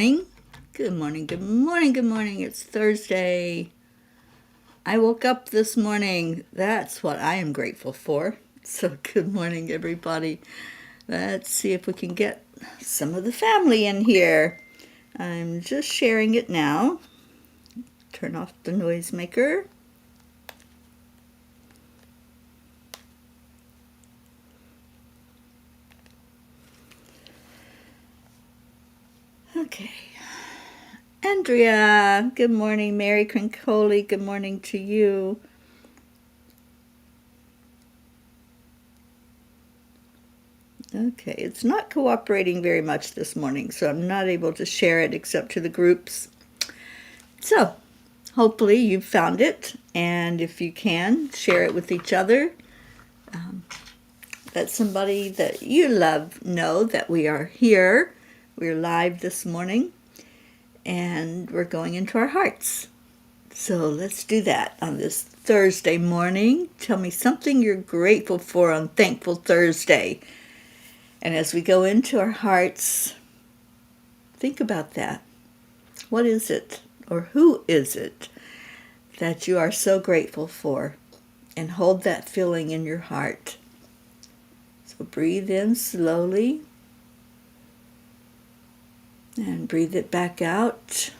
morning. Good morning, good morning, good morning. It's Thursday. I woke up this morning. That's what I am grateful for. So good morning, everybody. Let's see if we can get some of the family in here. I'm just sharing it now. Turn off the noisemaker. Okay. Andrea, good morning. Mary Crincoli, good morning to you. Okay, it's not cooperating very much this morning, so I'm not able to share it except to the groups. So, hopefully you've found it, and if you can, share it with each other. Let somebody that you love know that we are here. We're live this morning, and we're going into our hearts. So let's do that on this Thursday morning. Tell me something you're grateful for on Thankful Thursday. And as we go into our hearts, think about that. What is it, or who is it, that you are so grateful for? And hold that feeling in your heart. So breathe in slowly. And breathe it back out.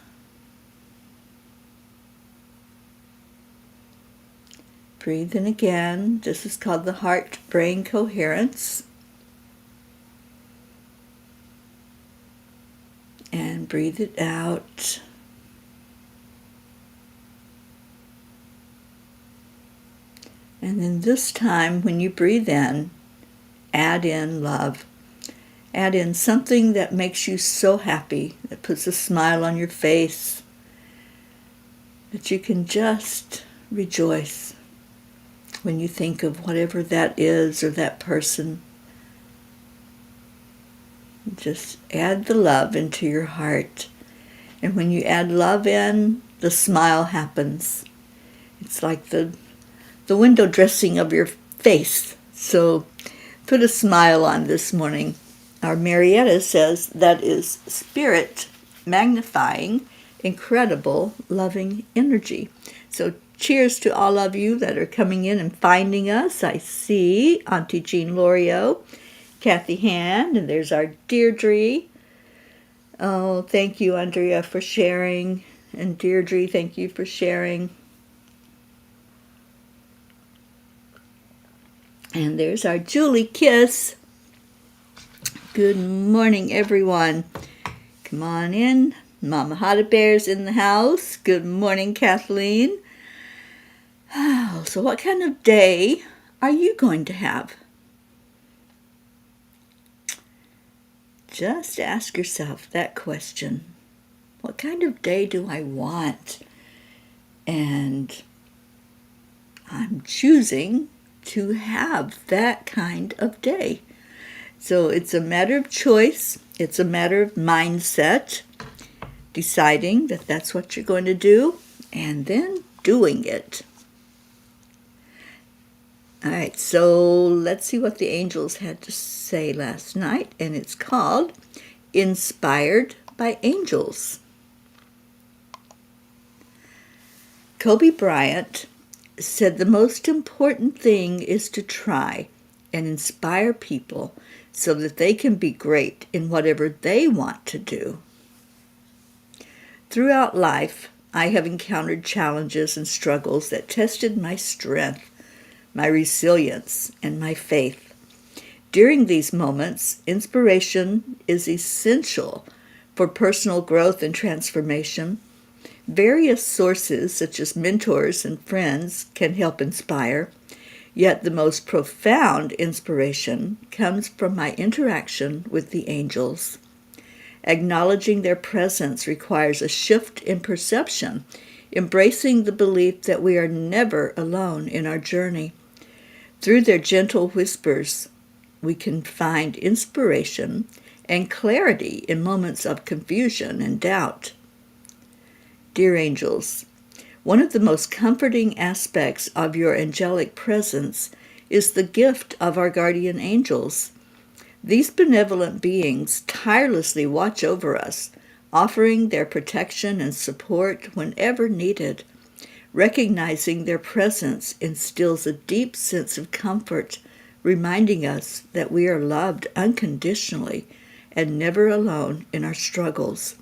Breathe in again. This is called the heart-brain coherence. And breathe it out. And then this time, when you breathe in, add in love. Add in something that makes you so happy, that puts a smile on your face, that you can just rejoice when you think of whatever that is or that person. Just add the love into your heart. And when you add love in, the smile happens. It's like the window dressing of your face. So put a smile on this morning. Our Marietta says that is spirit magnifying incredible loving energy. So cheers to all of you that are coming in and finding us. I see Auntie Jean Lorio, Kathy Hand, and there's our Deirdre. Oh, thank you, Andrea, for sharing. And Deirdre, thank you for sharing. And there's our Julie Kiss. Good morning, everyone. Come on in. Mama Hada Bear's in the house. Good morning, Kathleen. Oh, so what kind of day are you going to have? Just ask yourself that question. What kind of day do I want? And I'm choosing to have that kind of day. So it's a matter of choice. It's a matter of mindset, deciding that that's what you're going to do, and then doing it. All right, so let's see what the angels had to say last night, and it's called Inspired by Angels. Kobe Bryant said the most important thing is to try and inspire people so that they can be great in whatever they want to do. Throughout life, I have encountered challenges and struggles that tested my strength, my resilience, and my faith. During these moments, inspiration is essential for personal growth and transformation. Various sources, such as mentors and friends, can help inspire, yet the most profound inspiration comes from my interaction with the angels. Acknowledging their presence requires a shift in perception, embracing the belief that we are never alone in our journey. Through their gentle whispers, we can find inspiration and clarity in moments of confusion and doubt. Dear angels, one of the most comforting aspects of your angelic presence is the gift of our guardian angels. These benevolent beings tirelessly watch over us, offering their protection and support whenever needed. Recognizing their presence instills a deep sense of comfort, reminding us that we are loved unconditionally and never alone in our struggles.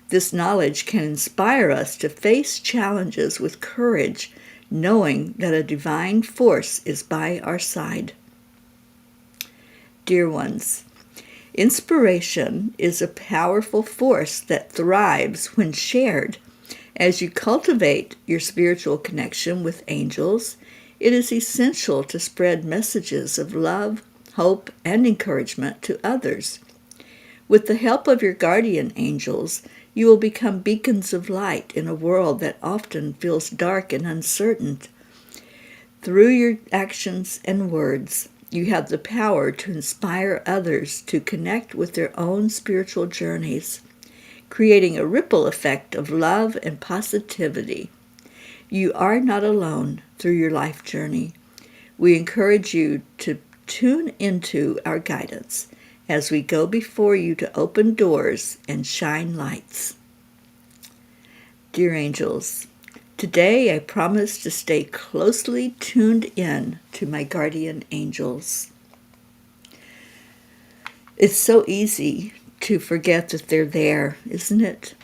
This knowledge can inspire us to face challenges with courage, knowing that a divine force is by our side. Dear ones, inspiration is a powerful force that thrives when shared. As you cultivate your spiritual connection with angels, it is essential to spread messages of love, hope, and encouragement to others. With the help of your guardian angels, you will become beacons of light in a world that often feels dark and uncertain. Through your actions and words, you have the power to inspire others to connect with their own spiritual journeys, creating a ripple effect of love and positivity. You are not alone through your life journey. We encourage you to tune into our guidance as we go before you to open doors and shine lights. Dear angels, today I promise to stay closely tuned in to my guardian angels. It's so easy to forget that they're there, isn't it?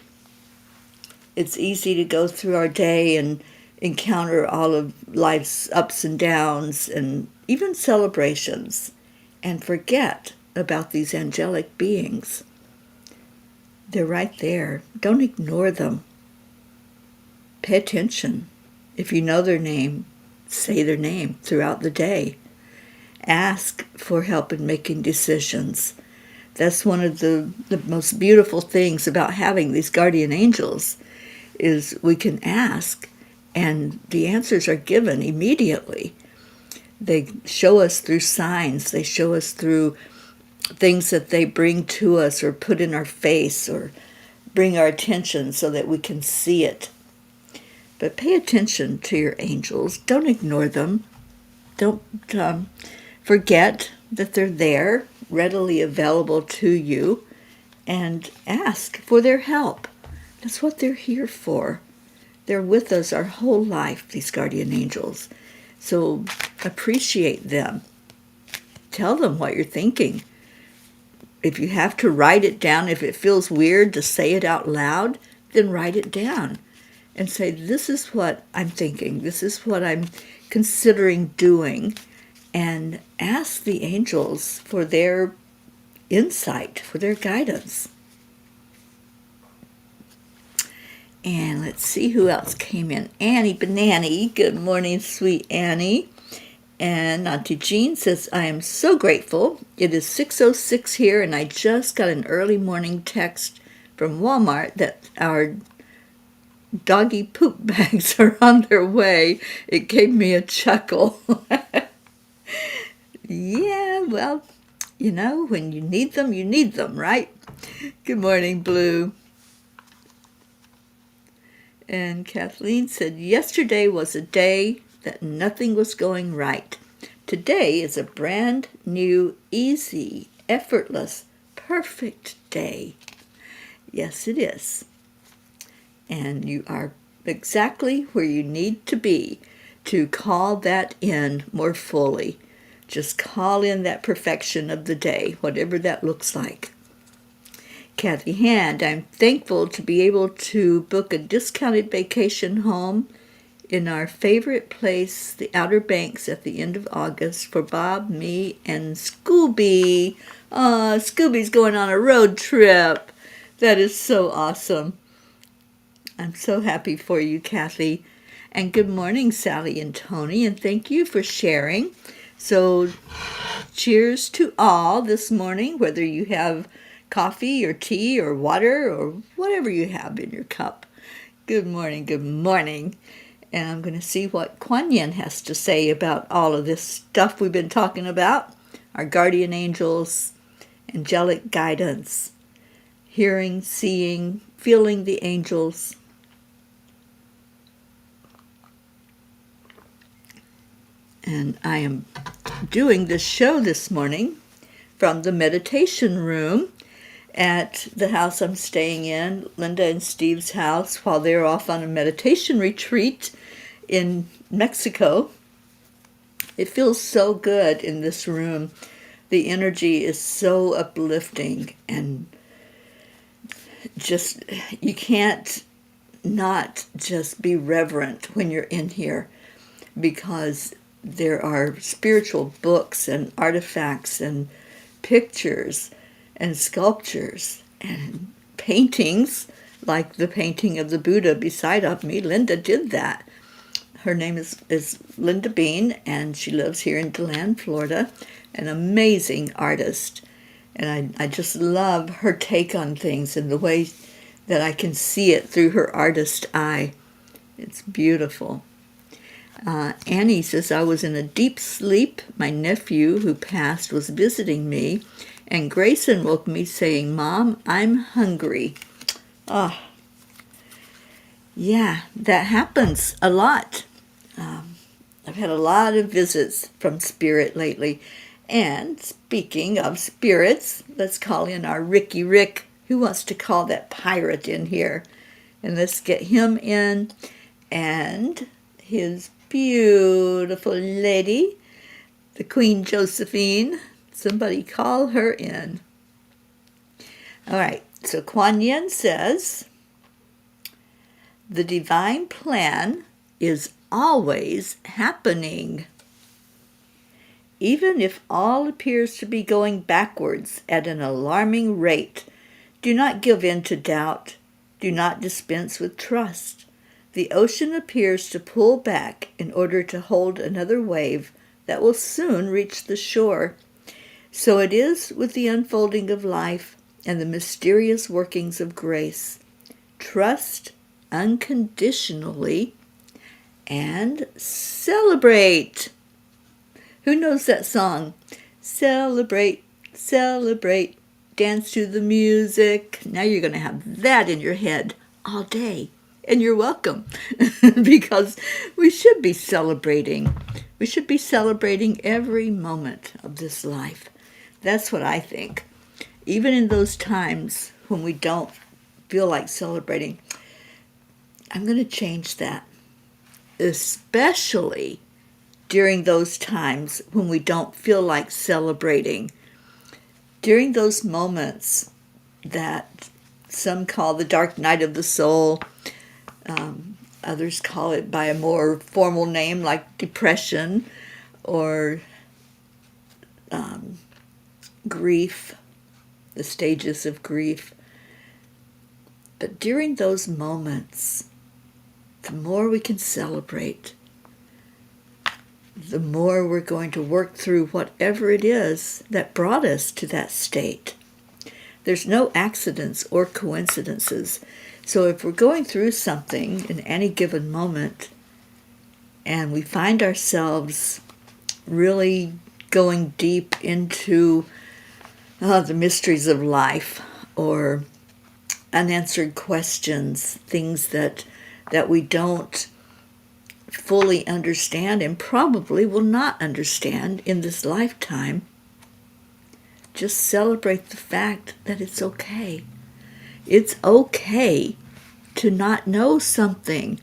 It's easy to go through our day and encounter all of life's ups and downs and even celebrations and forget about these angelic beings. They're right there. Don't ignore them. Pay attention. If you know their name, say their name throughout the day. Ask for help in making decisions. That's one of the most beautiful things about having these guardian angels, is we can ask and the answers are given immediately. They show us through signs. They show us through things that they bring to us or put in our face or bring our attention so that we can see it. But pay attention to your angels. Don't ignore them. Don't forget that they're there, readily available to you, and ask for their help. That's what they're here for. They're with us our whole life, these guardian angels. So appreciate them. Tell them what you're thinking. If you have to write it down, if it feels weird to say it out loud, then write it down and say, this is what I'm thinking. This is what I'm considering doing. And ask the angels for their insight, for their guidance. And let's see who else came in. Annie Banani. Good morning, sweet Annie. And Auntie Jean says, I am so grateful. It is 6:06 here, and I just got an early morning text from Walmart that our doggy poop bags are on their way. It gave me a chuckle. Yeah, well, you know, when you need them, right? Good morning, Blue. And Kathleen said, yesterday was a day that nothing was going right. Today is a brand new, easy, effortless, perfect day. Yes, it is. And you are exactly where you need to be to call that in more fully. Just call in that perfection of the day, whatever that looks like. Kathy Hand, I'm thankful to be able to book a discounted vacation home in our favorite place, the Outer Banks, at the end of August for Bob, me, and Scooby. Scooby's going on a road trip. That is so awesome. I'm so happy for you, Kathy. And good morning, Sally and Tony, and thank you for sharing. So cheers to all this morning, whether you have coffee or tea or water or whatever you have in your cup. Good morning, good morning. And I'm going to see what Kuan Yin has to say about all of this stuff we've been talking about. Our guardian angels, angelic guidance, hearing, seeing, feeling the angels. And I am doing this show this morning from the meditation room. at the house I'm staying in, Linda and Steve's house, while they're off on a meditation retreat in Mexico. It feels so good in this room. The energy is so uplifting, and just, you can't not just be reverent when you're in here, because there are spiritual books and artifacts and pictures and sculptures and paintings, like the painting of the Buddha beside of me. Linda did that. Her name is Linda Bean, and she lives here in DeLand, Florida, an amazing artist. And I just love her take on things and the way that I can see it through her artist eye. It's beautiful. Annie says, I was in a deep sleep. My nephew, who passed, was visiting me, and Grayson woke me saying, Mom, I'm hungry. Oh, yeah, that happens a lot. I've had a lot of visits from Spirit lately. And speaking of spirits, let's call in our Ricky Rick. Who wants to call that pirate in here? And let's get him in, and his beautiful lady, the Queen Josephine. Somebody call her in. All right, so Kuan Yin says, the divine plan is always happening. Even if all appears to be going backwards at an alarming rate, do not give in to doubt. Do not dispense with trust. The ocean appears to pull back in order to hold another wave that will soon reach the shore. So it is with the unfolding of life and the mysterious workings of grace. Trust unconditionally and celebrate. Who knows that song? Celebrate, celebrate, dance to the music. Now you're going to have that in your head all day. And you're welcome, because we should be celebrating. We should be celebrating every moment of this life. That's what I think. Even in those times when we don't feel like celebrating, I'm going to change that. Especially during those times when we don't feel like celebrating. During those moments that some call the dark night of the soul, others call it by a more formal name like depression or grief, the stages of grief. But during those moments, the more we can celebrate, the more we're going to work through whatever it is that brought us to that state. There's no accidents or coincidences. So if we're going through something in any given moment and we find ourselves really going deep into the mysteries of life or unanswered questions, things that we don't fully understand and probably will not understand in this lifetime, just celebrate the fact that it's okay. It's okay to not know something.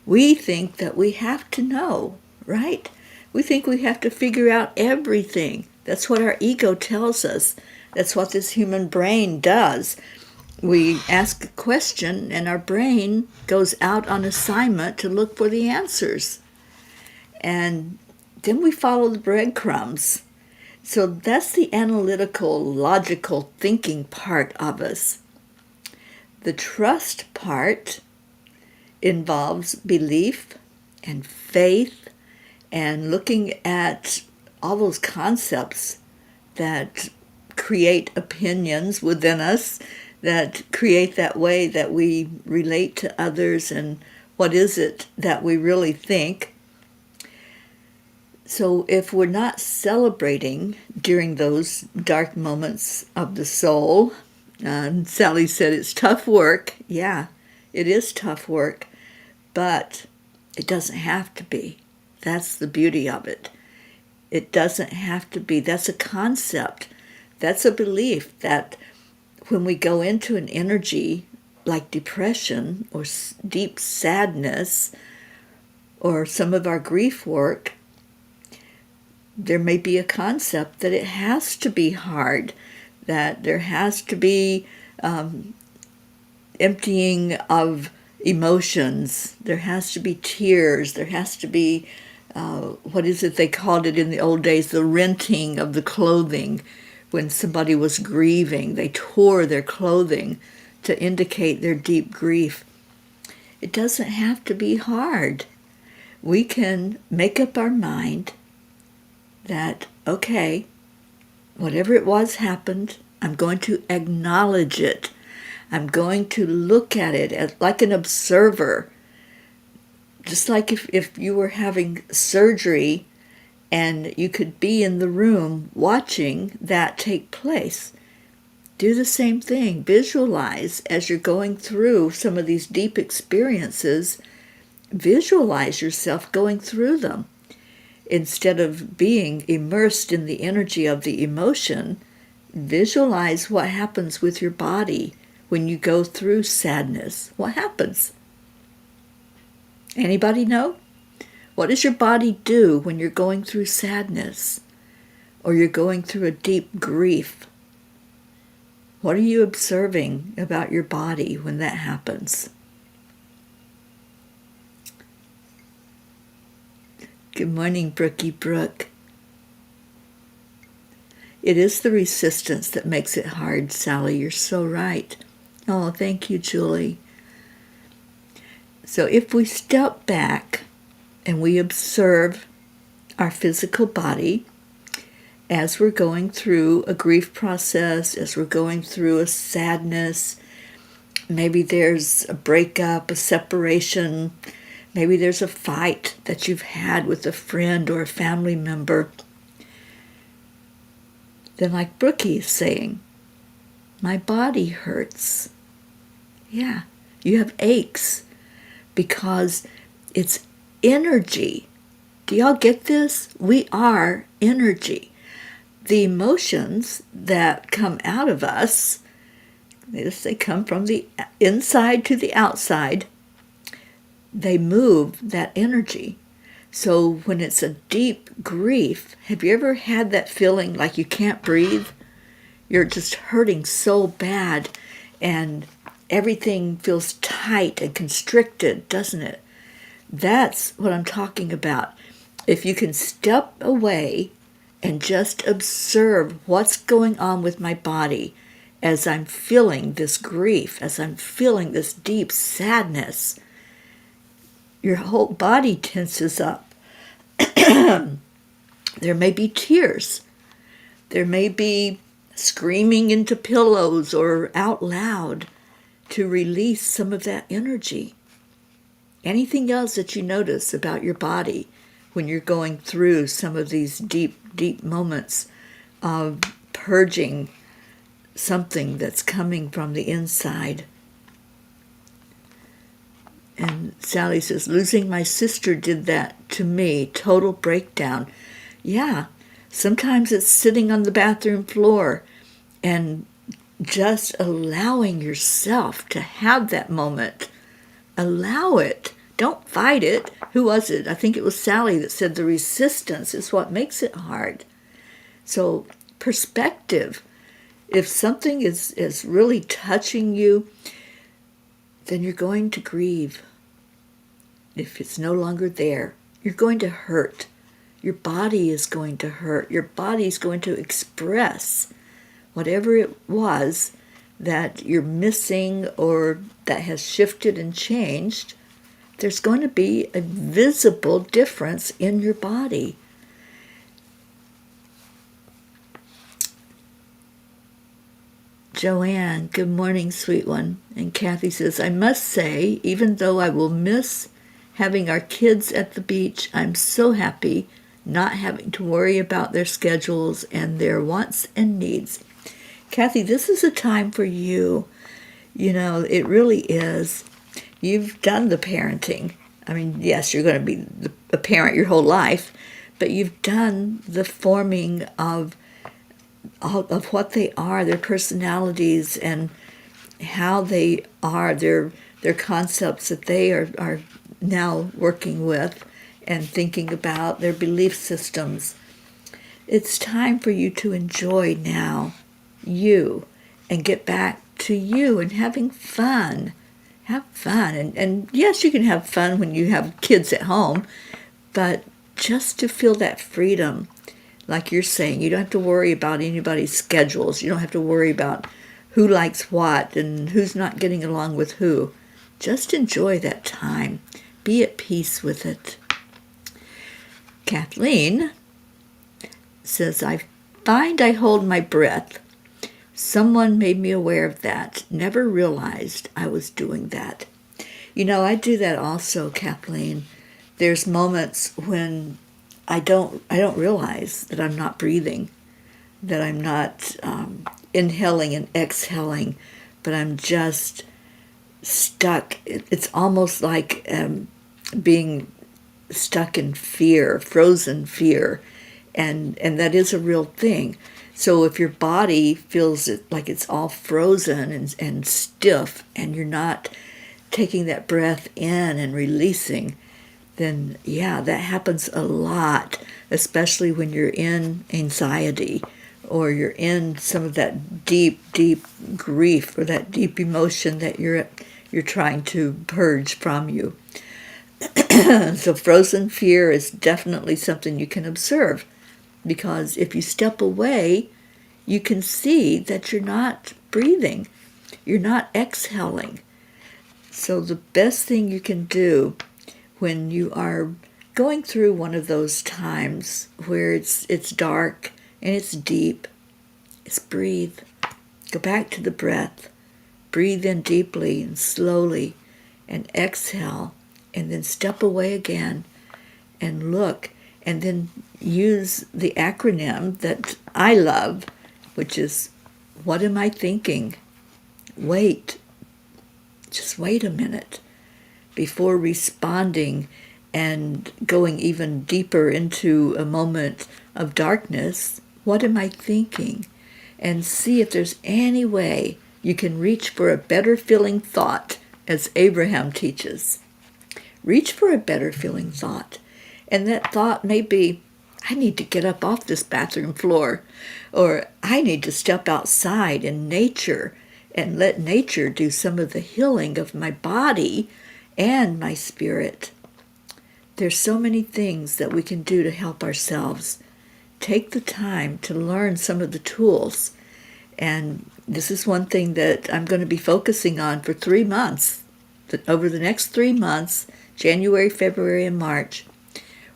We think that we have to know, right? We think we have to figure out everything. That's what our ego tells us. That's what this human brain does. We ask a question and our brain goes out on assignment to look for the answers. And then we follow the breadcrumbs. So that's the analytical, logical thinking part of us. The trust part involves belief and faith and looking at all those concepts that create opinions within us, that create that way that we relate to others and what is it that we really think. So if we're not celebrating during those dark moments of the soul, Sally said it's tough work. Yeah, it is tough work, but it doesn't have to be. That's the beauty of it. It doesn't have to be. That's a concept. That's a belief that when we go into an energy like depression or deep sadness or some of our grief work, there may be a concept that it has to be hard, that there has to be emptying of emotions, there has to be tears, there has to be, what is it they called it in the old days, the renting of the clothing. When somebody was grieving, they tore their clothing to indicate their deep grief. It doesn't have to be hard. We can make up our mind that, okay, whatever it was happened, I'm going to acknowledge it. I'm going to look at it as like an observer. Just like if you were having surgery and you could be in the room watching that take place. Do the same thing. Visualize as you're going through some of these deep experiences. Visualize yourself going through them. Instead of being immersed in the energy of the emotion, visualize what happens with your body when you go through sadness. What happens? Anybody know? What does your body do when you're going through sadness or you're going through a deep grief? What are you observing about your body when that happens? Good morning, Brookie Brooke. It is the resistance that makes it hard, Sally. You're so right. Oh, thank you, Julie. So if we step back and we observe our physical body as we're going through a grief process, as we're going through a sadness, maybe there's a breakup, a separation, maybe there's a fight that you've had with a friend or a family member, then like Brookie is saying, my body hurts. Yeah, you have aches because it's energy. Do y'all get this? We are energy. The emotions that come out of us, they come from the inside to the outside. They move that energy. So when it's a deep grief, have you ever had that feeling like you can't breathe? You're just hurting so bad and everything feels tight and constricted, doesn't it? That's what I'm talking about. If you can step away and just observe what's going on with my body as I'm feeling this grief, as I'm feeling this deep sadness, your whole body tenses up. There may be tears. There may be screaming into pillows or out loud to release some of that energy. Anything else that you notice about your body when you're going through some of these deep, deep moments of purging something that's coming from the inside? And Sally says, losing my sister did that to me. Total breakdown. Yeah, sometimes it's sitting on the bathroom floor and just allowing yourself to have that moment. Allow it. Don't fight it. Who was it? I think it was Sally that said the resistance is what makes it hard. So perspective. If something is really touching you, then you're going to grieve. If it's no longer there, you're going to hurt. Your body is going to hurt. Your body is going to express whatever it was that you're missing or that has shifted and changed. There's going to be a visible difference in your body. Joanne, good morning, sweet one. And Kathy says, I must say, even though I will miss having our kids at the beach, I'm so happy not having to worry about their schedules and their wants and needs. Kathy, this is a time for you. You know, it really is. You've done the parenting. I mean, yes, you're going to be a parent your whole life, but you've done the forming of all of what they are, their personalities, and how they are, their concepts that they are now working with and thinking about, their belief systems. It's time for you to enjoy now you and get back to you and having fun. Have fun. And yes, you can have fun when you have kids at home, but just to feel that freedom, like you're saying, you don't have to worry about anybody's schedules. You don't have to worry about who likes what and who's not getting along with who. Just enjoy that time. Be at peace with it. Kathleen says, I find I hold my breath. Someone made me aware of that. Never realized I was doing that. You know, I do that also, Kathleen. There's moments when I don't realize that I'm not breathing, that I'm not inhaling and exhaling, but I'm just stuck. It's almost like being stuck in fear, frozen fear, and that is a real thing. So if your body feels like it's all frozen and stiff, and you're not taking that breath in and releasing, then yeah, that happens a lot, especially when you're in anxiety or you're in some of that deep, deep grief or that deep emotion that you're trying to purge from you. So frozen fear is definitely something you can observe, because if you step away, you can see that you're not breathing, you're not exhaling. So the best thing you can do when you are going through one of those times where it's dark and it's deep, is breathe. Go back to the breath. Breathe in deeply and slowly and exhale, and then step away again and look, and then use the acronym that I love, which is, what am I thinking? Wait. Just wait a minute before responding and going even deeper into a moment of darkness. What am I thinking? And see if there's any way you can reach for a better feeling thought, as Abraham teaches. Reach for a better feeling thought. And that thought may be, I need to get up off this bathroom floor, or I need to step outside in nature and let nature do some of the healing of my body and my spirit. There's so many things that we can do to help ourselves. Take the time to learn some of the tools. And this is one thing that I'm going to be focusing on for 3 months. Over the next 3 months, January, February, and March,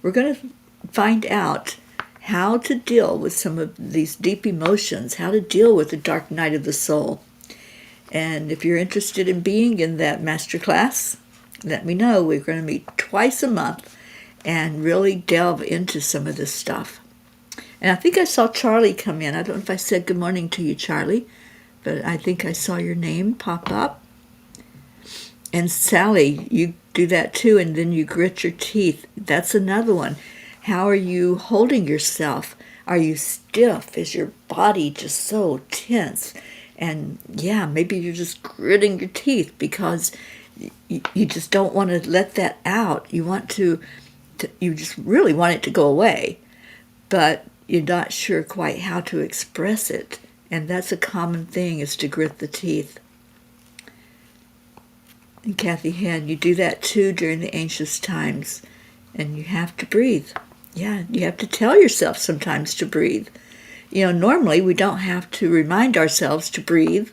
we're going to find out how to deal with some of these deep emotions, how to deal with the dark night of the soul. And if you're interested in being in that masterclass, let me know. We're going to meet twice a month and really delve into some of this stuff. And I think I saw Charlie come in. I don't know if I said good morning to you, Charlie, but I think I saw your name pop up. And Sally, you do that too, and then you grit your teeth. That's another one. How are you holding yourself? Are you stiff? Is your body just so tense? And yeah, maybe you're just gritting your teeth because you just don't want to let that out. You want you just really want it to go away, but you're not sure quite how to express it. And that's a common thing, is to grit the teeth. And Kathy Hand, you do that too during the anxious times. And you have to breathe. Yeah, you have to tell yourself sometimes to breathe. You know, normally we don't have to remind ourselves to breathe.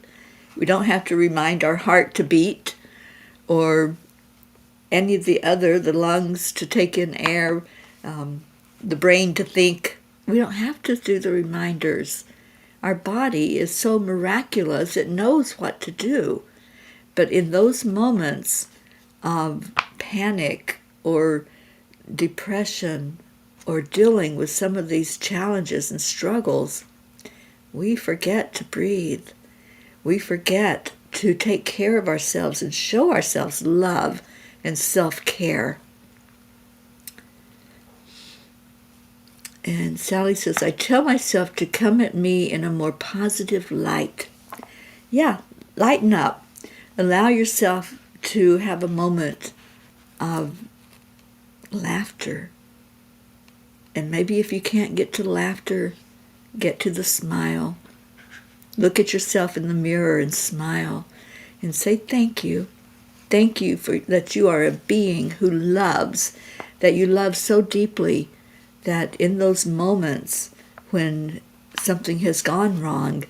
We don't have to remind our heart to beat, or any of the lungs to take in air, the brain to think. We don't have to do the reminders. Our body is so miraculous, it knows what to do. But in those moments of panic or depression or dealing with some of these challenges and struggles, we forget to breathe. We forget to take care of ourselves and show ourselves love and self-care. And Sally says, I tell myself to come at me in a more positive light. Yeah, lighten up. Allow yourself to have a moment of laughter. And maybe if you can't get to laughter, get to the smile. Look at yourself in the mirror and smile and say thank you. Thank you for that you are a being who loves, that you love so deeply that in those moments when something has gone wrong,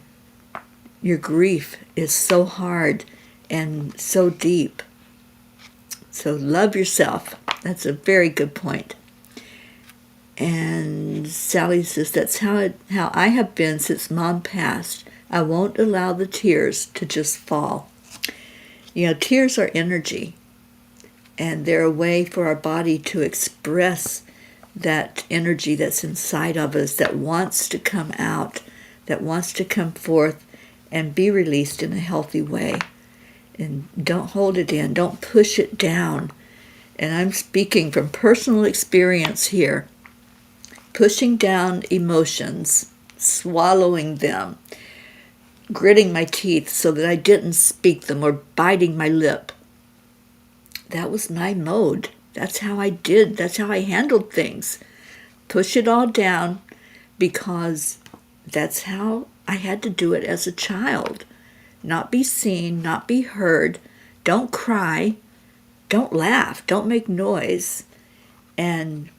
your grief is so hard and so deep. So love yourself. That's a very good point. And Sally says, that's how I have been since Mom passed. I won't allow the tears to just fall. You know, tears are energy, and they're a way for our body to express that energy that's inside of us, that wants to come out, that wants to come forth and be released in a healthy way. And don't hold it in. Don't push it down. And I'm speaking from personal experience here. Pushing down emotions, swallowing them, gritting my teeth so that I didn't speak them, or biting my lip. That was my mode. That's how I did. That's how I handled things. Push it all down, because that's how I had to do it as a child. Not be seen, not be heard. Don't cry. Don't laugh. Don't make noise. And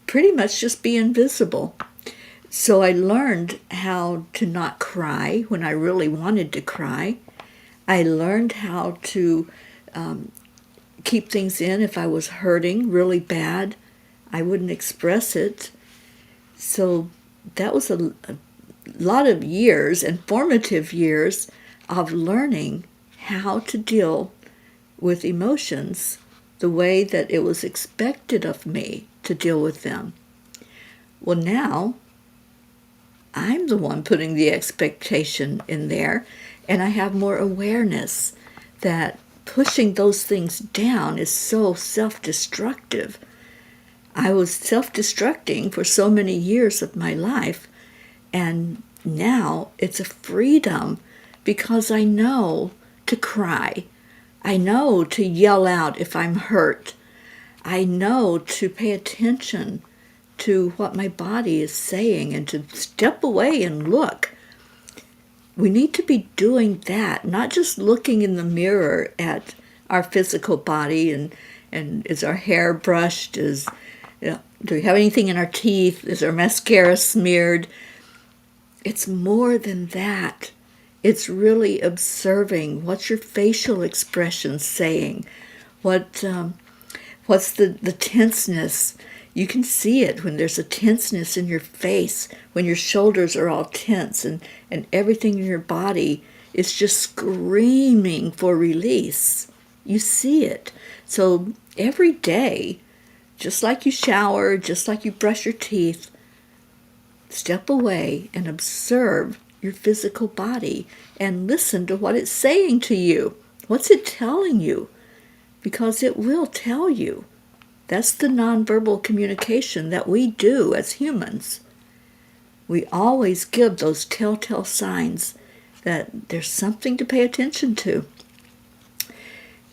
pretty much just be invisible. So I learned how to not cry when I really wanted to cry. I learned how to keep things in. If I was hurting really bad, I wouldn't express it. So that was a lot of years, and formative years, of learning how to deal with emotions the way that it was expected of me to deal with them. Well, now I'm the one putting the expectation in there, and I have more awareness that pushing those things down is so self-destructive. I was self-destructing for so many years of my life, and now it's a freedom, because I know to cry. I know to yell out if I'm hurt. I know to pay attention to what my body is saying and to step away and look. We need to be doing that, not just looking in the mirror at our physical body and is our hair brushed, do we have anything in our teeth, is our mascara smeared? It's more than that. It's really observing what's your facial expression saying, what's the tenseness. You can see it when there's a tenseness in your face, when your shoulders are all tense and everything in your body is just screaming for release. You see it. So every day, just like you shower, just like you brush your teeth, step away and observe your physical body and listen to what it's saying to you. What's it telling you? Because it will tell you. That's the nonverbal communication that we do as humans. We always give those telltale signs that there's something to pay attention to.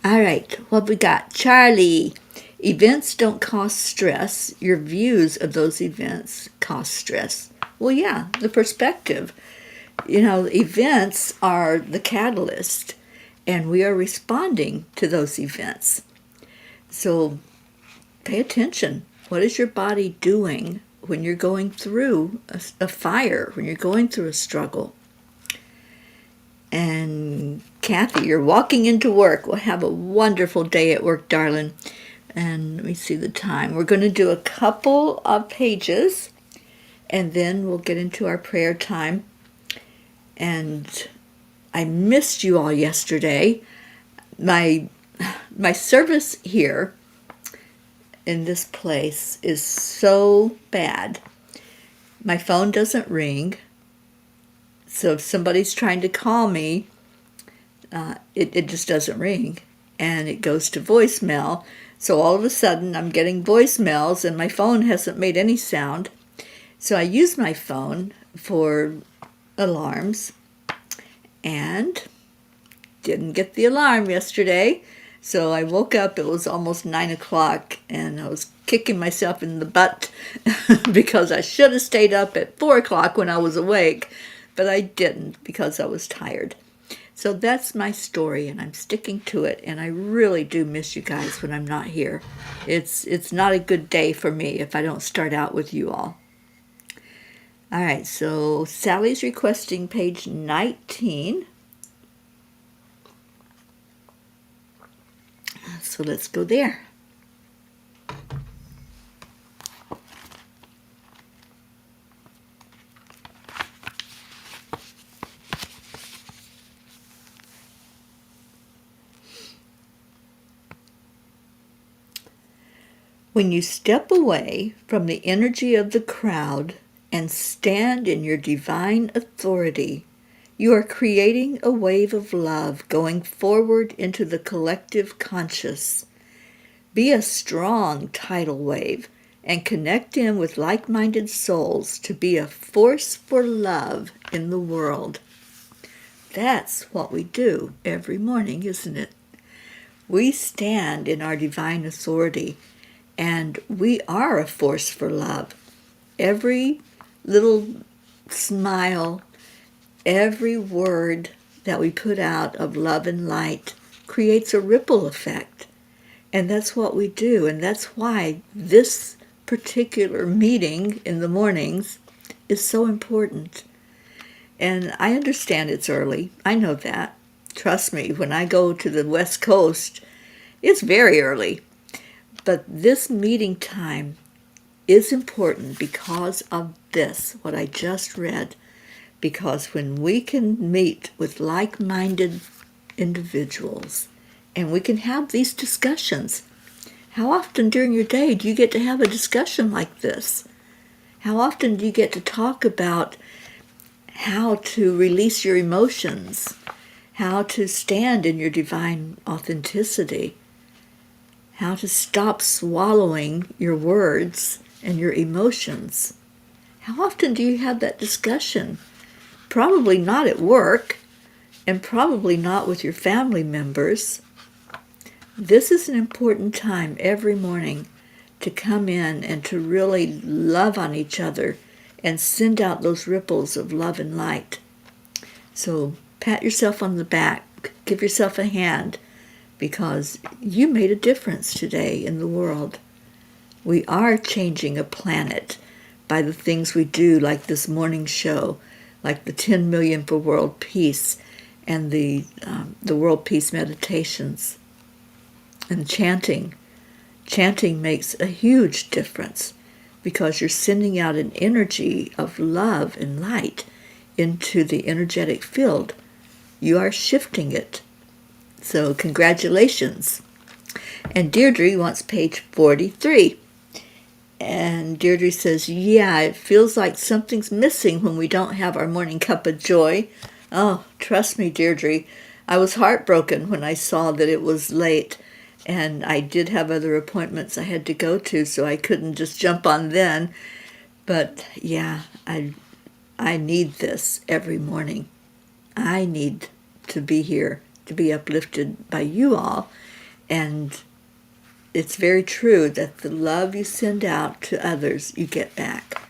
All right, what we got? Charlie. Events don't cause stress. Your views of those events cause stress. Well, yeah, the perspective. Events are the catalyst, and we are responding to those events. So pay attention. What is your body doing when you're going through a fire, when you're going through a struggle? And Kathy, you're walking into work. Well, have a wonderful day at work, darling. And let me see the time. We're going to do a couple of pages, and then we'll get into our prayer time. And I missed you all yesterday. My service here in this place is so bad. My phone doesn't ring. So if somebody's trying to call me, it just doesn't ring. And it goes to voicemail. So all of a sudden I'm getting voicemails and my phone hasn't made any sound. So I use my phone for alarms and didn't get the alarm yesterday. So I woke up, it was almost 9 o'clock, and I was kicking myself in the butt because I should have stayed up at 4 o'clock when I was awake, but I didn't because I was tired. So that's my story, and I'm sticking to it, and I really do miss you guys when I'm not here. It's not a good day for me if I don't start out with you all. All right, so Sally's requesting page 19. So let's go there. When you step away from the energy of the crowd and stand in your divine authority, you are creating a wave of love going forward into the collective conscious. Be a strong tidal wave and connect in with like-minded souls to be a force for love in the world. That's what we do every morning, isn't it? We stand in our divine authority, and we are a force for love. Every little smile, every word that we put out of love and light creates a ripple effect. And that's what we do. And that's why this particular meeting in the mornings is so important. And I understand it's early. I know that. Trust me, when I go to the West Coast, it's very early. But this meeting time is important because of this, what I just read. Because when we can meet with like-minded individuals and we can have these discussions, how often during your day do you get to have a discussion like this? How often do you get to talk about how to release your emotions, how to stand in your divine authenticity, how to stop swallowing your words and your emotions? How often do you have that discussion? Probably not at work, and probably not with your family members. This is an important time every morning to come in and to really love on each other and send out those ripples of love and light. So pat yourself on the back, give yourself a hand, because you made a difference today in the world. We are changing a planet by the things we do, like this morning show, like the 10 million for world peace and the world peace meditations and chanting. Chanting makes a huge difference because you're sending out an energy of love and light into the energetic field. You are shifting it. So congratulations. And Deirdre wants page 43. And Deirdre says, yeah, it feels like something's missing when we don't have our morning cup of joy. Oh, trust me, Deirdre. I was heartbroken when I saw that it was late. And I did have other appointments I had to go to, so I couldn't just jump on then. But yeah, I need this every morning. I need to be here, to be uplifted by you all. And it's very true that the love you send out to others, you get back.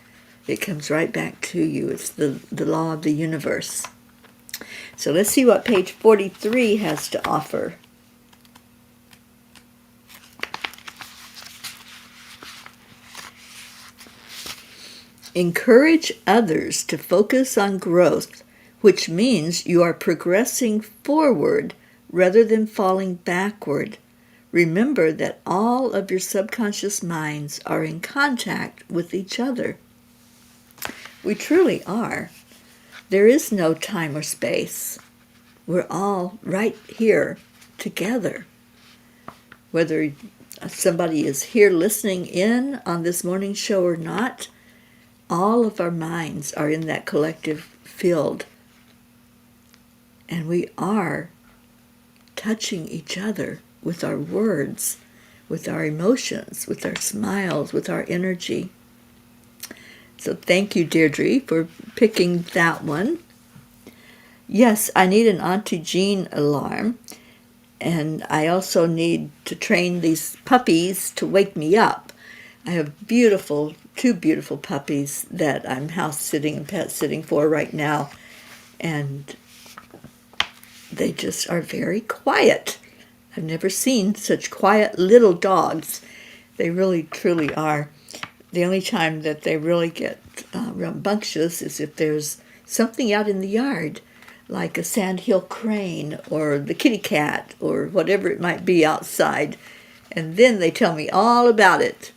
It comes right back to you. It's the law of the universe. So let's see what page 43 has to offer. Encourage others to focus on growth, which means you are progressing forward rather than falling backward. Remember that all of your subconscious minds are in contact with each other. We truly are. There is no time or space. We're all right here together. Whether somebody is here listening in on this morning show or not, all of our minds are in that collective field. And we are touching each other with our words, with our emotions, with our smiles, with our energy. So thank you, Deirdre, for picking that one. Yes, I need an Auntie Jean alarm, and I also need to train these puppies to wake me up. I have two beautiful puppies that I'm house sitting and pet sitting for right now, and they just are very quiet. I've never seen such quiet little dogs. They really, truly are. The only time that they really get rambunctious is if there's something out in the yard, like a sandhill crane or the kitty cat or whatever it might be outside. And then they tell me all about it.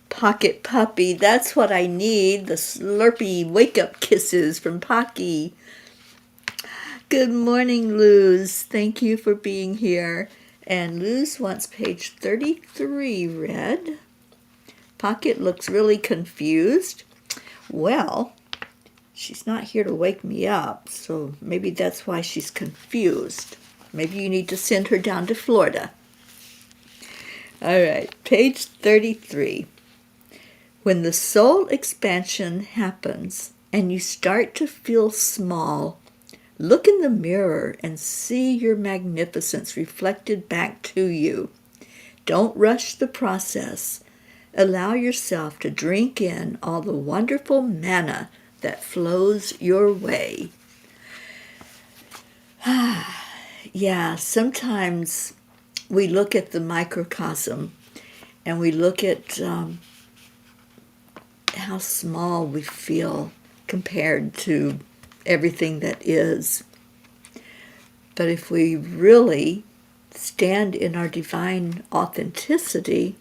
Pocket Puppy, that's what I need. The slurpy wake-up kisses from Pocky. Good morning, Luz. Thank you for being here. And Luz wants page 33 read. Pocket looks really confused. Well, she's not here to wake me up, so maybe that's why she's confused. Maybe you need to send her down to Florida. All right, page 33. When the soul expansion happens and you start to feel small, look in the mirror and see your magnificence reflected back to you. Don't rush the process. Allow yourself to drink in all the wonderful manna that flows your way. Yeah, sometimes we look at the microcosm and we look at how small we feel compared to everything that is. But if we really stand in our divine authenticity,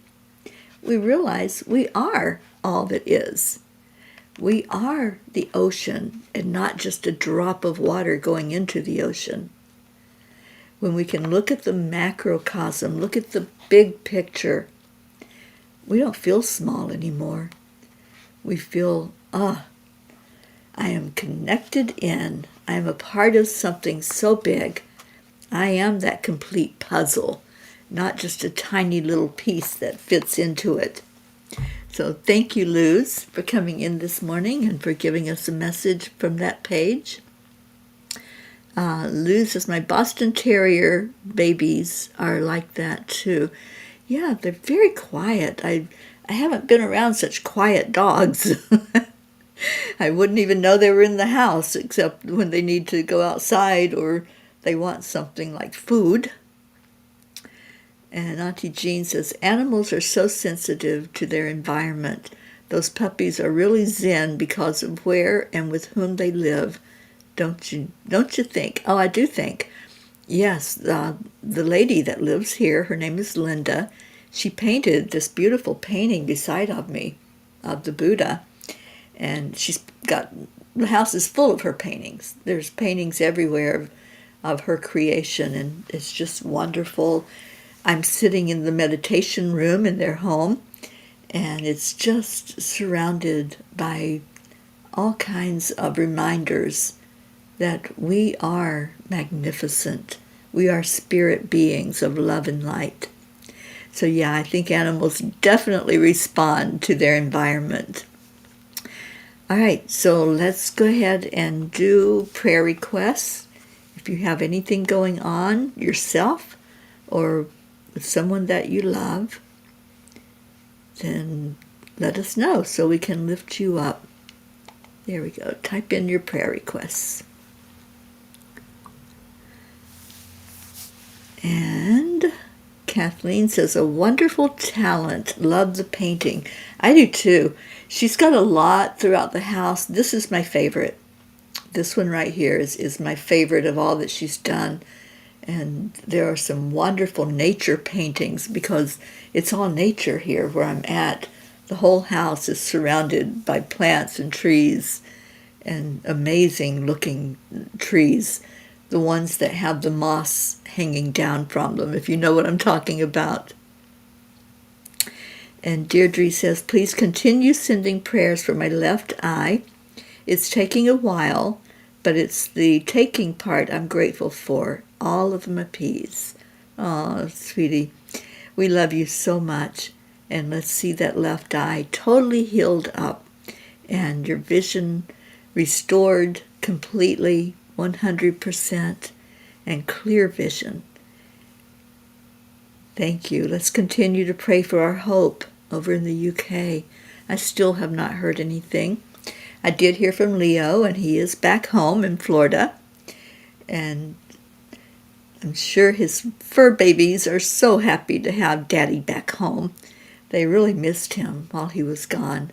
we realize we are all that is. We are the ocean and not just a drop of water going into the ocean. When we can look at the macrocosm, look at the big picture, we don't feel small anymore. We feel, I am connected in. I am a part of something so big. I am that complete puzzle, not just a tiny little piece that fits into it. So thank you, Luz, for coming in this morning and for giving us a message from that page. Luz says, my Boston Terrier babies are like that too. Yeah, they're very quiet. I haven't been around such quiet dogs. I wouldn't even know they were in the house except when they need to go outside or they want something like food. And Auntie Jean says, animals are so sensitive to their environment. Those puppies are really zen because of where and with whom they live. Don't you think? Oh, I do think. Yes, the lady that lives here, her name is Linda. She painted this beautiful painting beside of me, of the Buddha. And the house is full of her paintings. There's paintings everywhere of her creation, and it's just wonderful. I'm sitting in the meditation room in their home, and it's just surrounded by all kinds of reminders that we are magnificent. We are spirit beings of love and light. So yeah, I think animals definitely respond to their environment. All right, so let's go ahead and do prayer requests. If you have anything going on yourself or with someone that you love, then let us know so we can lift you up. There we go. Type in your prayer requests. And Kathleen says, a wonderful talent. Love the painting. I do too. She's got a lot throughout the house. This is my favorite. This one right here is my favorite of all that she's done. And there are some wonderful nature paintings because it's all nature here where I'm at. The whole house is surrounded by plants and trees and amazing looking trees. The ones that have the moss hanging down from them, if you know what I'm talking about. And Deirdre says, please continue sending prayers for my left eye. It's taking a while, but it's the taking part I'm grateful for. All of them appease. Oh, sweetie, we love you so much. And let's see that left eye totally healed up and your vision restored completely, 100%, and clear vision. Thank you. Let's continue to pray for our Hope over in the UK. I still have not heard anything. I did hear from Leo, and he is back home in Florida. And I'm sure his fur babies are so happy to have Daddy back home. They really missed him while he was gone.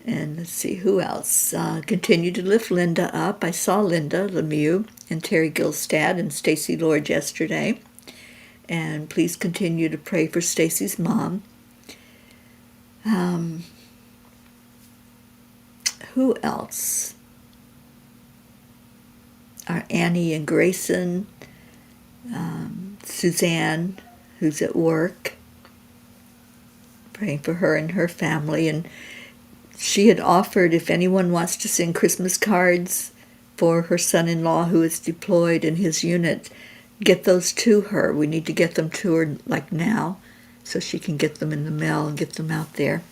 And let's see, who else? Continue to lift Linda up. I saw Linda Lemieux and Terry Gilstad and Stacy Lord yesterday. And please continue to pray for Stacy's mom. Who else? Our Annie and Grayson, Suzanne, who's at work. Praying for her and her family. And she had offered if anyone wants to send Christmas cards for her son-in-law who is deployed in his unit, get those to her. We need to get them to her like now so she can get them in the mail and get them out there.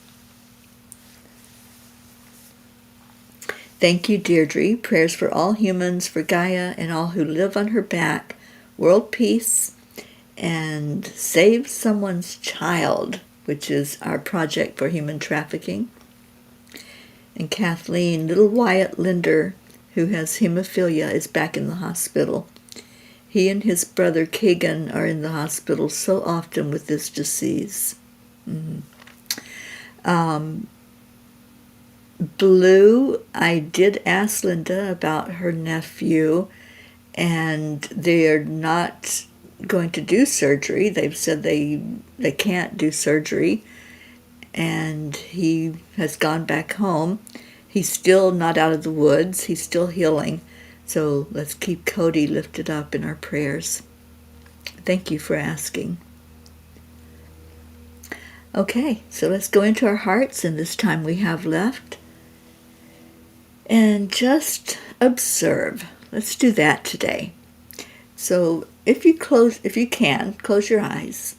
Thank you, Deirdre. Prayers for all humans, for Gaia and all who live on her back. World peace and save someone's child, which is our project for human trafficking. And Kathleen, little Wyatt Linder, who has hemophilia, is back in the hospital. He and his brother Kagan are in the hospital so often with this disease. Blue, I did ask Linda about her nephew, and they're not going to do surgery. They've said they can't do surgery, and he has gone back home. He's still not out of the woods. He's still healing. So let's keep Cody lifted up in our prayers. Thank you for asking. Okay, so let's go into our hearts in this time we have left. And just observe. Let's do that today. So if you can, close your eyes.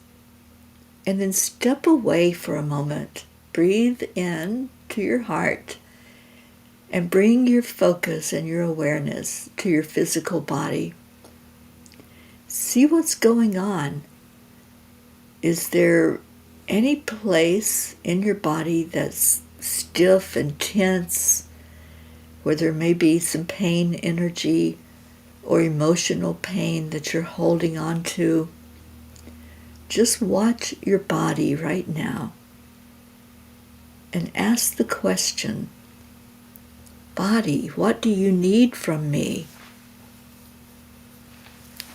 And then step away for a moment. Breathe in to your heart. And bring your focus and your awareness to your physical body. See what's going on. Is there any place in your body that's stiff and tense, where there may be some pain energy or emotional pain that you're holding on to? Just watch your body right now and ask the question, body, what do you need from me?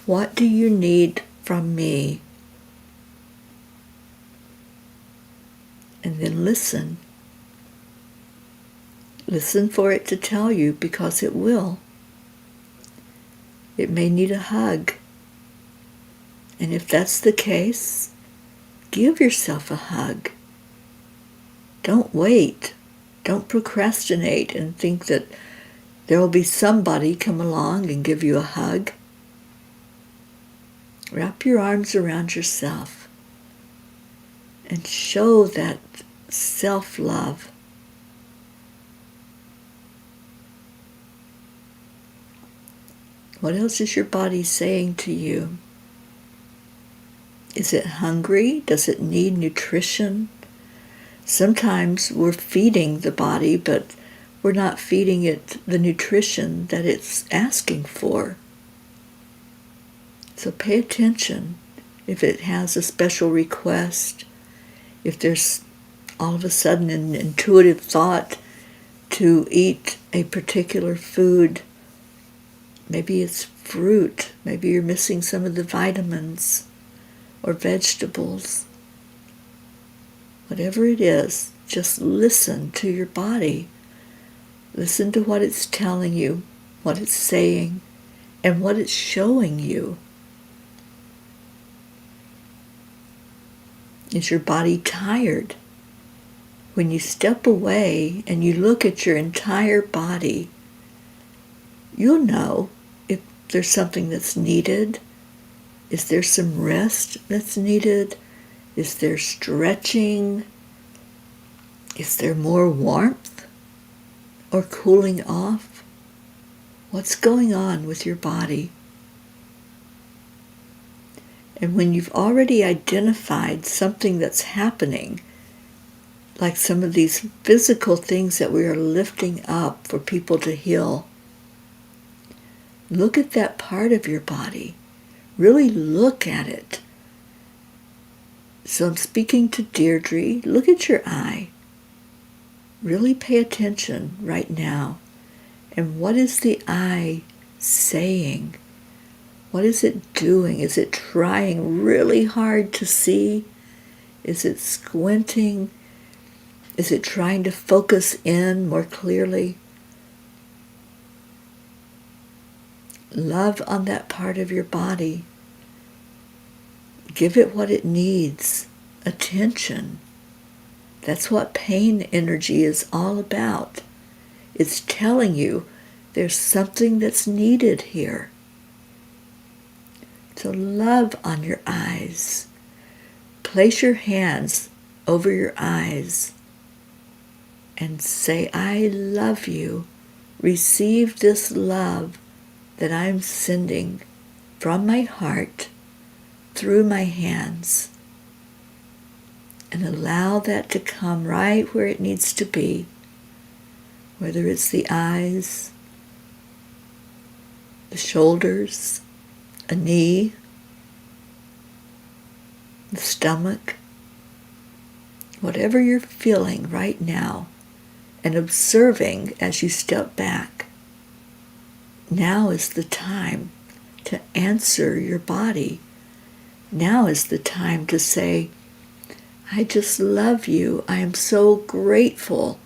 What do you need from me? And then listen. Listen for it to tell you, because it will. It may need a hug. And if that's the case, give yourself a hug. Don't wait. Don't procrastinate and think that there will be somebody come along and give you a hug. Wrap your arms around yourself and show that self-love. What else is your body saying to you? Is it hungry? Does it need nutrition? Sometimes we're feeding the body, but we're not feeding it the nutrition that it's asking for. So pay attention if it has a special request, if there's all of a sudden an intuitive thought to eat a particular food. Maybe it's fruit, maybe you're missing some of the vitamins or vegetables. Whatever it is, just listen to your body. Listen to what it's telling you, what it's saying, and what it's showing you. Is your body tired? When you step away and you look at your entire body, you'll know if there's something that's needed. Is there some rest that's needed? Is there stretching? Is there more warmth or cooling off? What's going on with your body? And when you've already identified something that's happening, like some of these physical things that we are lifting up for people to heal, look at that part of your body. Really look at it. So I'm speaking to Deirdre. Look at your eye. Really pay attention right now. And what is the eye saying? What is it doing? Is it trying really hard to see? Is it squinting? Is it trying to focus in more clearly? Love on that part of your body. Give it what it needs. Attention. That's what pain energy is all about. It's telling you there's something that's needed here. So love on your eyes. Place your hands over your eyes and say, I love you. Receive this love that I'm sending from my heart through my hands. And allow that to come right where it needs to be. Whether it's the eyes, the shoulders, a knee, the stomach, whatever you're feeling right now, and observing as you step back. Now is the time to answer your body. Now is the time to say, I just love you. I am so grateful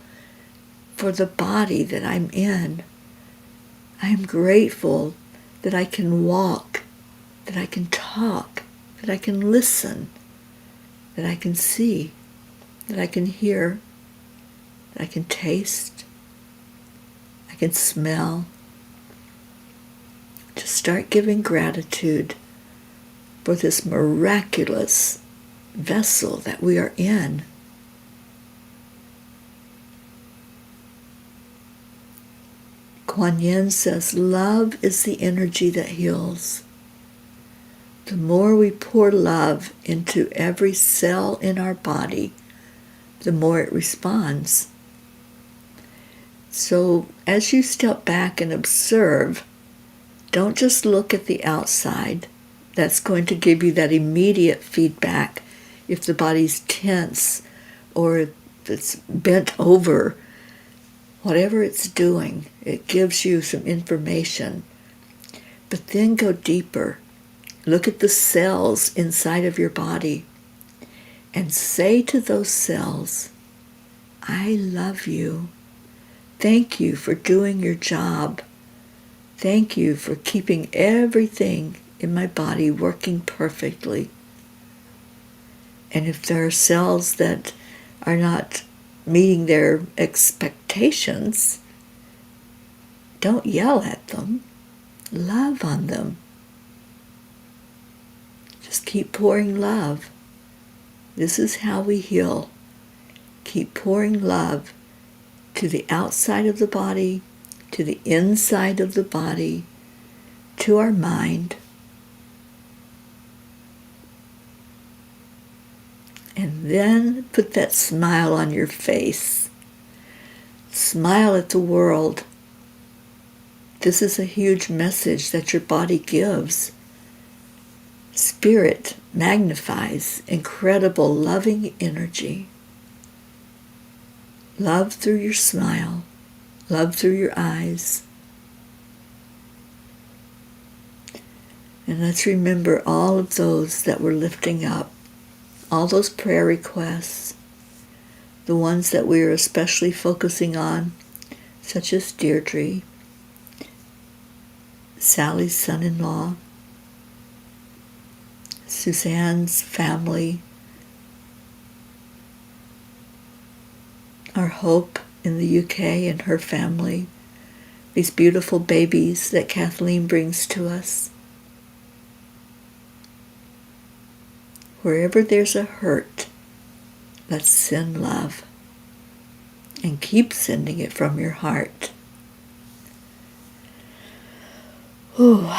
for the body that I'm in. I am grateful that I can walk, that I can talk, that I can listen, that I can see, that I can hear, that I can taste, I can smell. Just start giving gratitude for this miraculous vessel that we are in. Kuan Yin says, love is the energy that heals. The more we pour love into every cell in our body, the more it responds. So as you step back and observe, don't just look at the outside. That's going to give you that immediate feedback if the body's tense or if it's bent over. Whatever it's doing, it gives you some information. But then go deeper. Look at the cells inside of your body and say to those cells, I love you. Thank you for doing your job. Thank you for keeping everything in my body working perfectly. And if there are cells that are not meeting their expectations, don't yell at them. Love on them. Just keep pouring love. This is how we heal. Keep pouring love to the outside of the body, to the inside of the body, to our mind. And then put that smile on your face. Smile at the world. This is a huge message that your body gives. Spirit magnifies incredible loving energy. Love through your smile. Love through your eyes. And let's remember all of those that we're lifting up. All those prayer requests, the ones that we are especially focusing on, such as Deirdre, Sally's son-in-law, Suzanne's family, our Hope in the UK and her family, these beautiful babies that Kathleen brings to us. Wherever there's a hurt, let's send love. And keep sending it from your heart. Ooh.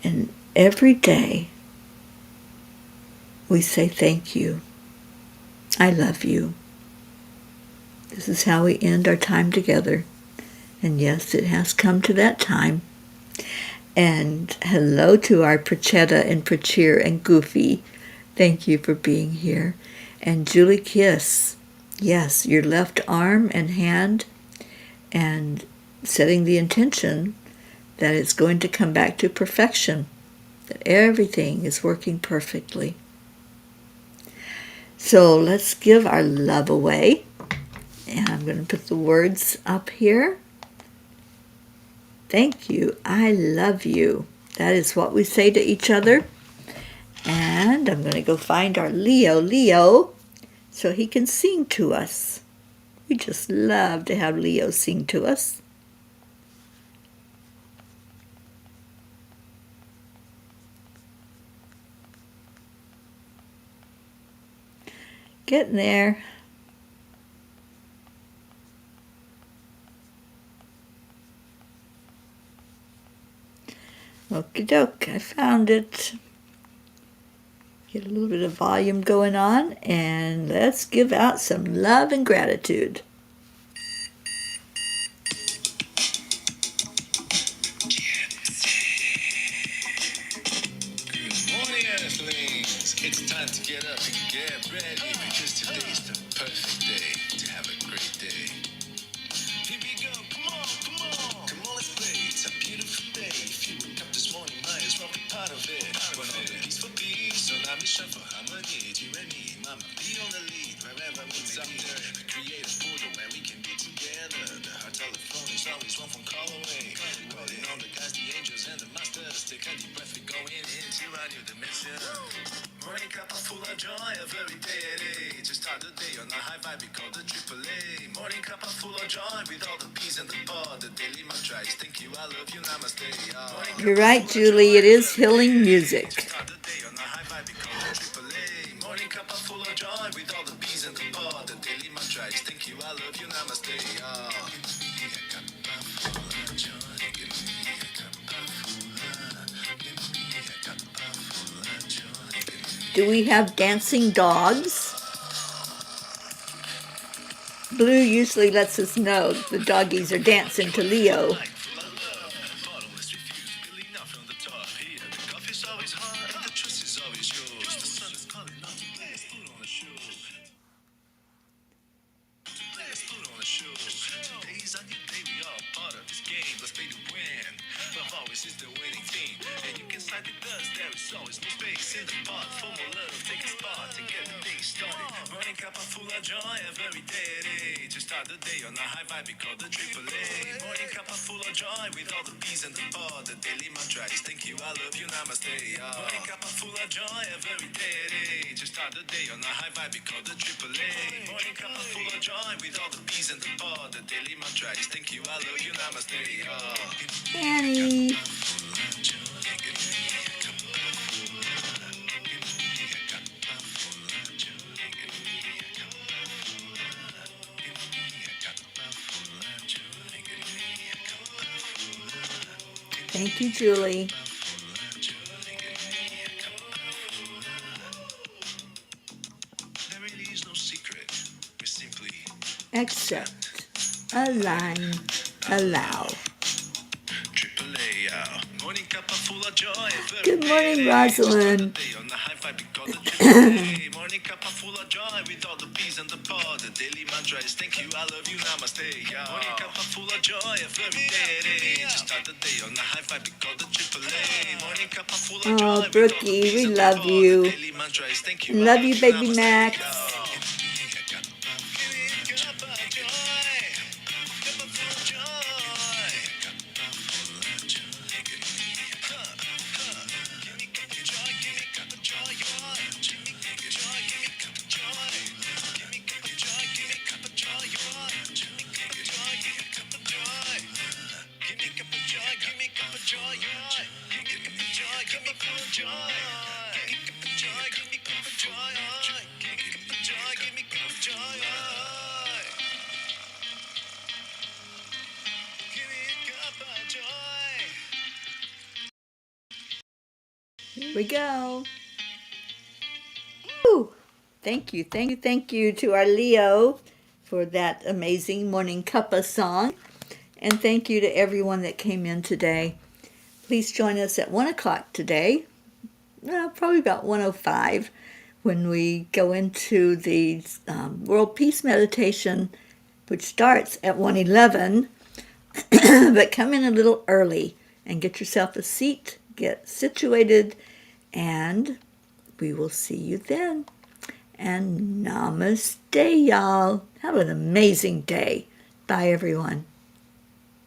And every day we say thank you. I love you. This is how we end our time together. And yes, it has come to that time. And hello to our Prachetta and Prachir and Goofy. Thank you for being here. And Julie Kiss. Yes, your left arm and hand, and setting the intention that it's going to come back to perfection, that everything is working perfectly. So let's give our love away. And I'm going to put the words up here. Thank you. I love you. That is what we say to each other. And I'm going to go find our Leo, so he can sing to us. We just love to have Leo sing to us. Getting there. Okie doke, I found it. Get a little bit of volume going on, and let's give out some love and gratitude. Good morning, Earthlings. It's time to get up and get ready, because today's the perfect day to have a great day. Here we go, come on, let's play. It's a beautiful day. If you wake up this morning, might as well be part of it. When all the peace for peace, on our mission for harmony. You and me, mama, be on the lead wherever we may be. We create a portal where we can be together. The heart telephone is always one phone call away. Calling on the guys, the angels, and the masters. Take a deep breath, we're going into a new dimension. Morning cup full of joy, every day at 8. Just start the day on a high vibe, we call the AAA. Morning cup full of joy, with all the peas and the pod. The daily mantra is thank you, I love you, namaste. You're right, Julie, it is healing music. Start the day on a high vibe, we call the AAA. Morning cup full of joy, with all the peas and the pod. The daily mantra is thank you, I love you, namaste. Give me a cup full of joy, give me a cup full of, give me a cup full of joy. Do we have dancing dogs? Blue usually lets us know the doggies are dancing to Leo. Is the winning team, and you can side with us. There is always no space in the pot. For more love, take a spot and get the day started. Morning cup full of joy, every day at 8. To start the day on a high vibe, we call the AAA. Morning cup full of joy, with all the peas and the pod. The daily mantra is thank you, I love you, namaste. Morning cup full of joy, every day at 8. To start the day on a high vibe, we call the AAA. Morning cup full of joy, with all the peas and the pod. The daily mantra is thank you, I love you, namaste. Annie. Thank you, Julie. There really is no secret. We simply Accept, align, allow. AAA, morning cup full of joy. Good morning, Rosalind. Morning cup full of joy, with all the peas and the pod. The daily mantra is thank you, I love you, namaste. Morning cup full of joy, every day. Just start the day on a high vibe, we call the AAA. Morning cup full of joy. Oh, Brookie, we love you. The daily mantra is thank you, Love you, baby namaste. Max. joy. Give me cup of joy, give me cup of joy. Give me cup of joy, give me cup of joy. Give me a cup of joy. Here we go. Woo! Thank you to our Leo for that amazing Morning Cuppa song. And thank you to everyone that came in today. Please join us at 1 o'clock today, probably about 1:05, when we go into the World Peace Meditation, which starts at 1:11. But come in a little early and get yourself a seat, get situated, and we will see you then. And namaste, y'all. Have an amazing day. Bye, everyone.